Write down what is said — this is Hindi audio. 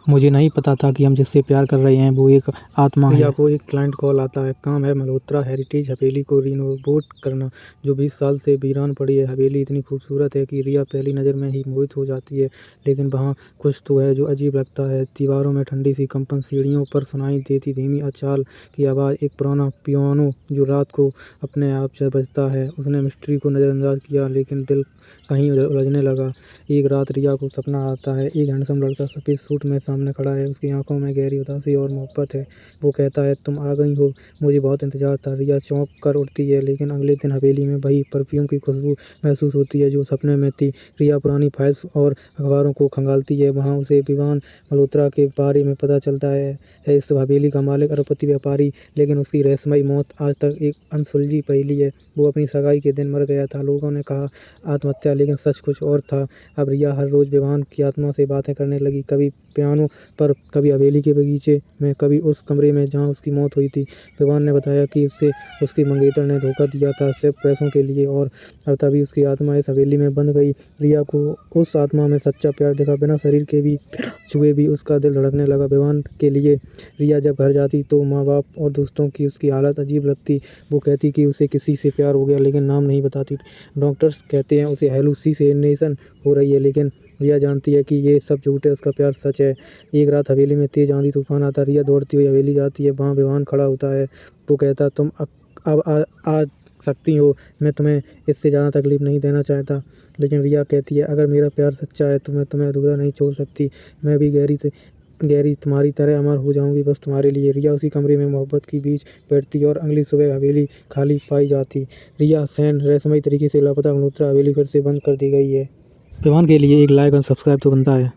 मुझे नहीं पता था कि हम जिससे प्यार कर रहे हैं वो एक आत्मा है। रिया को एक क्लाइंट कॉल आता है। काम है मल्होत्रा हेरिटेज हवेली को रिनोवेट करना, जो 20 साल से वीरान पड़ी है। हवेली इतनी खूबसूरत है कि रिया पहली नज़र में ही मोहित हो जाती है, लेकिन वहाँ कुछ तो है जो अजीब लगता है। दीवारों में ठंडी सी कंपन, सीढ़ियों पर सुनाई देती धीमी अचाल की आवाज़, एक पुराना पियानो जो रात को अपने आप से बजता है। उसने मिस्ट्री को नज़रअंदाज किया, लेकिन दिल कहीं उलझने लगा। एक रात रिया को सपना आता है, एक हैंडसम लड़का सफ़ेद सूट में सामने खड़ा है। उसकी आंखों में गहरी उदासी और मोहब्बत है। वो कहता है, तुम आ गई हो, मुझे बहुत इंतजार था। रिया चौंक कर उठती है, लेकिन अगले दिन हवेली में वही परफ्यूम की खुशबू महसूस होती है जो सपने में थी। रिया पुरानी फाइल्स और अखबारों को खंगालती है। वहाँ उसे विवान मल्होत्रा के बारे में पता चलता है इस हवेली का मालिक अरबपति व्यापारी, लेकिन उसकी रहस्यमयी मौत आज तक एक अनसुलझी पहेली है। वो अपनी सगाई के दिन मर गया था। लोगों ने कहा आत्महत्या, लेकिन सच कुछ और था। अब रिया हर रोज़ विवान की आत्मा से बातें करने लगी, कभी पियानो पर, कभी हवेली के बगीचे में, कभी उस कमरे में जहाँ उसकी मौत हुई थी। विवान ने बताया कि उसे उसके मंगेतर ने धोखा दिया था, सिर्फ पैसों के लिए, और अब तभी उसकी आत्मा इस हवेली में बंध गई। रिया को उस आत्मा में सच्चा प्यार दिखा, बिना शरीर के भी छुए भी उसका दिल धड़कने लगा। विवान के लिए रिया जब घर जाती तो माँ बाप और दोस्तों की उसकी हालत अजीब लगती। वो कहती कि उसे किसी से प्यार हो गया, लेकिन नाम नहीं बताती। डॉक्टर्स कहते हैं उसे हेलुसिनेशन हो रही है, लेकिन रिया जानती है कि ये सब झूठ है, उसका प्यार सच है। एक रात हवेली में तेज आंधी तूफान आता। रिया दौड़ती हुई हवेली जाती है। वहाँ विवान खड़ा होता है। वो कहता, तुम अब आ सकती हो, मैं तुम्हें इससे ज़्यादा तकलीफ नहीं देना चाहता। लेकिन रिया कहती है, अगर मेरा प्यार सच्चा है तो मैं तुम्हें अधूरा नहीं छोड़ सकती। मैं भी गहरी तुम्हारी तरह अमर हो जाऊंगी, बस तुम्हारे लिए। रिया उसी कमरे में मोहब्बत के बीच बैठती और अगली सुबह हवेली खाली पाई जाती। रिया सेन रहस्यमयी तरीके से लापता। मल्होत्रा हवेली फिर से बंद कर दी गई है। विवान के लिए एक लाइक और सब्सक्राइब तो बनता है।